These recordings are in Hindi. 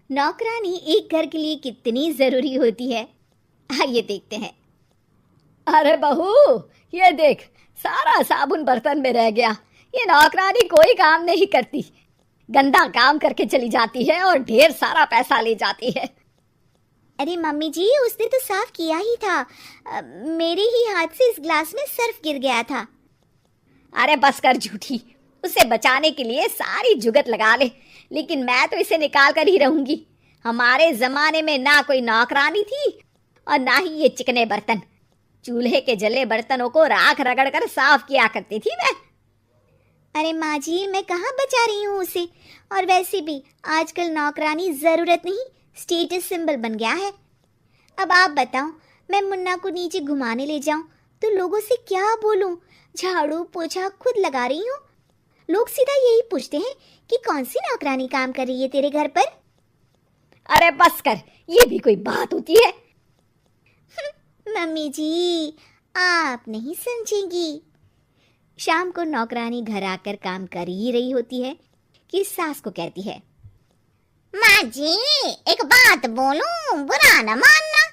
नौकरानी एक घर के लिए कितनी जरूरी होती है, आइए देखते हैं। अरे बहू, ये देख, सारा साबुन बर्तन में रह गया। ये नौकरानी कोई काम नहीं करती, गंदा काम करके चली जाती है और ढेर सारा पैसा ले जाती है। अरे मम्मी जी, उसने तो साफ किया ही था। मेरे ही हाथ से इस ग्लास में सर्फ गिर गया था। अरे बस कर झूठी, उसे बचाने के लिए सारी जुगत लगा ले, लेकिन मैं तो इसे निकाल कर ही रहूंगी। हमारे जमाने में ना कोई नौकरानी थी और ना ही ये चिकने बर्तन। चूल्हे के जले बर्तनों को राख रगड़ कर साफ किया करती थी मैं। अरे माँ जी, मैं कहाँ बचा रही हूँ उसे। और वैसे भी आजकल नौकरानी जरूरत नहीं, स्टेटस सिंबल बन गया है। अब आप बताओ, मैं मुन्ना को नीचे घुमाने ले जाऊं तो लोगों से क्या बोलूं? झाड़ू पोछा खुद लगा रही हूँ। लोग सीधा यही पूछते हैं कि कौन सी नौकरानी काम कर रही है तेरे घर पर। अरे बस कर, ये भी कोई बात होती है? मम्मी जी, आप नहीं समझेंगी। शाम को नौकरानी घर आकर काम कर ही रही होती है कि सास को कहती है, माँ जी एक बात बोलूं, बुरा न मानना।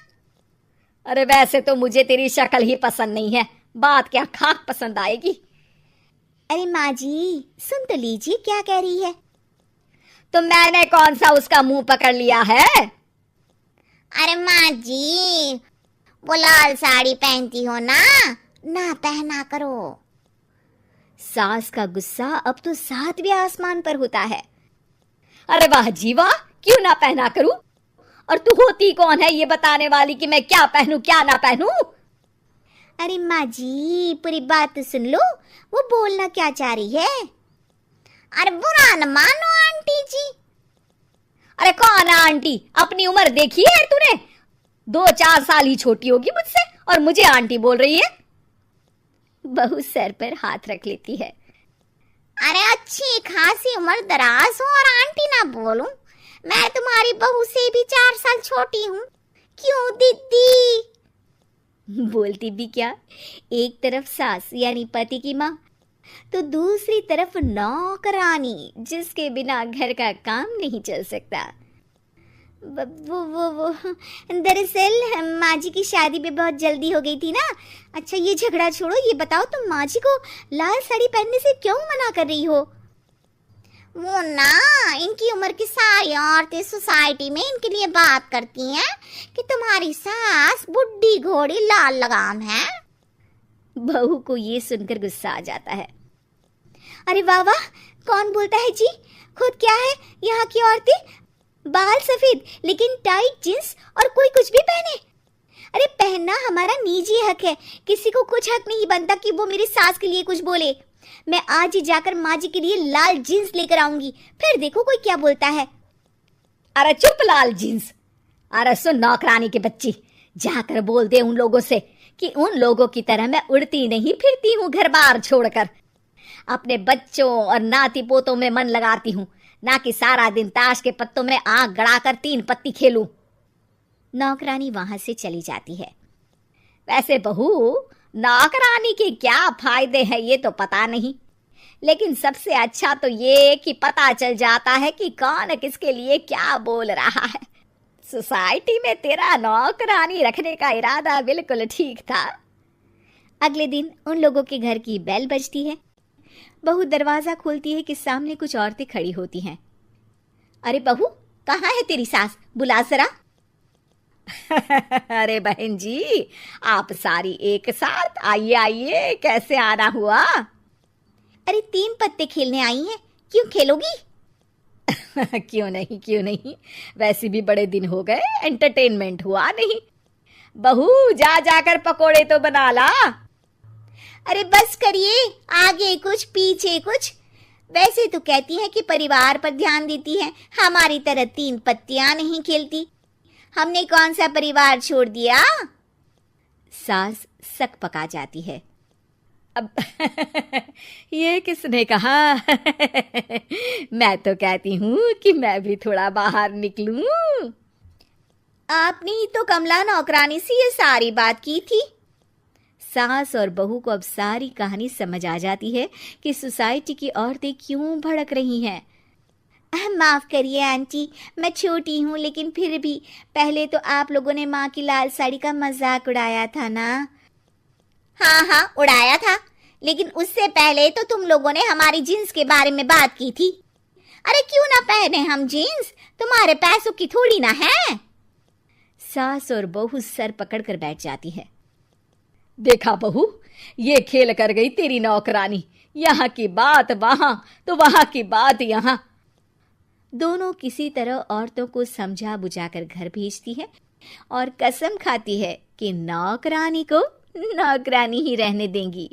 अरे वैसे तो मुझे तेरी शक्ल ही पसंद नहीं है, बात क्या खाक पसंद आएगी। अरे माँ जी, सुन तो लीजिए क्या कह रही है। तो मैंने कौन सा उसका मुंह पकड़ लिया है? अरे माँ जी, वो लाल साड़ी पहनती हो ना, ना पहना करो। सास का गुस्सा अब तो सातवें आसमान पर होता है। अरे वाह जी वाह, क्यों ना पहना करूं? और तू होती कौन है ये बताने वाली कि मैं क्या पहनूं क्या ना पहनूं? अरे माँ जी, पूरी बात तो सुन लो, वो बोलना क्या चाह रही है। अरे बुरा न मानो आंटी जी। अरे कौन है आंटी? अपनी उम्र देखी है तूने? 2-4 साल ही छोटी होगी मुझसे और मुझे आंटी बोल रही है। बहू सर पर हाथ रख लेती है। अरे अच्छी खासी उम्र दराज हो और आंटी ना बोलूं? मैं तुम्हारी बहू से भी 4 साल छोटी हूँ। क्यों दीदी? बोलती भी क्या, एक तरफ सास यानी पति की माँ, तो दूसरी तरफ नौकरानी जिसके बिना घर का काम नहीं चल सकता। वो दरअसल माँ जी की शादी भी बहुत जल्दी हो गई थी ना। अच्छा ये झगड़ा छोड़ो, ये बताओ तुम माँ जी को लाल साड़ी पहनने से क्यों मना कर रही हो? वो ना, इनकी उम्र की सारी औरतें सोसाइटी में इनके लिए बात करती हैं कि तुम्हारी सास बुढ़ी घोड़ी लाल लगाम है। बहू को ये सुनकर गुस्सा आ जाता है। अरे वाह वाह, कौन बोलता है जी? खुद क्या है यहाँ की औरतें, बाल सफेद लेकिन टाइट जींस और कोई कुछ भी पहने। अरे पहनना हमारा निजी हक है, किसी को कुछ हक नहीं बनता कि वो मेरी सास के लिए कुछ बोले। मैं आज ही जाकर माँ जी के लिए लाल जींस लेकर आऊंगी, फिर देखो कोई क्या बोलता है। अरे चुप लाल जींस। अरे सुन नौकरानी की बच्ची, जाकर बोल दे उन लोगों से कि उन लोगों की तरह मैं उड़ती नहीं फिरती हूँ घर बार छोड़कर। अपने बच्चों और नाती पोतों में मन लगाती हूँ, ना कि सारा दिन ताश के पत्तों में आंख गड़ाकर 3 पत्ती खेलूं। नौकरानी वहां से चली जाती है। वैसे बहू, नौकरानी के क्या फायदे हैं ये तो पता नहीं, लेकिन सबसे अच्छा तो ये कि पता चल जाता है कि कौन किसके लिए क्या बोल रहा है। सोसाइटी में तेरा नौकरानी रखने का इरादा बिल्कुल ठीक था। अगले दिन उन लोगों के घर की बेल बजती है। बहू दरवाजा खोलती है कि सामने कुछ औरतें खड़ी होती हैं। अरे बहू, कहाँ है तेरी सास? बुला जरा। अरे बहन जी, आप सारी एक साथ आइए आइए, कैसे आना हुआ? अरे 3 पत्ते खेलने आई हैं, क्यों खेलोगी? क्यों नहीं क्यों नहीं, वैसे भी बड़े दिन हो गए, एंटरटेनमेंट हुआ नहीं। बहू जा जाकर पकोड़े तो बना ला। अरे बस करिए, आगे कुछ पीछे कुछ। वैसे तो कहती है कि परिवार पर ध्यान देती है, हमारी तरह 3 पत्तियां नहीं खेलती। हमने कौन सा परिवार छोड़ दिया? सास सक पका जाती है। अब ये किसने कहा? मैं तो कहती हूँ कि मैं भी थोड़ा बाहर निकलूं। आपने ही तो कमला नौकरानी से ये सारी बात की थी। सास और बहू को अब सारी कहानी समझ आ जाती है कि सोसाइटी की औरतें क्यों भड़क रही हैं। माफ करिए आंटी, मैं छोटी हूँ लेकिन फिर भी पहले तो आप लोगों ने माँ की लाल साड़ी का मजाक उड़ाया था ना। हाँ हाँ उड़ाया था, लेकिन उससे पहले तो तुम लोगों ने हमारी जीन्स के बारे में बात की थी। अरे क्यों ना पहने हम जीन्स, तुम्हारे पैसों की थोड़ी ना है। सास और बहू सर पकड़कर बैठ जाती है। देखा बहू, ये खेल कर गई तेरी नौकरानी, यहाँ की बात वहां तो वहां की बात यहाँ। दोनों किसी तरह औरतों को समझा बुझाकर घर भेजती है और कसम खाती है कि नौकरानी को नौकरानी ही रहने देंगी।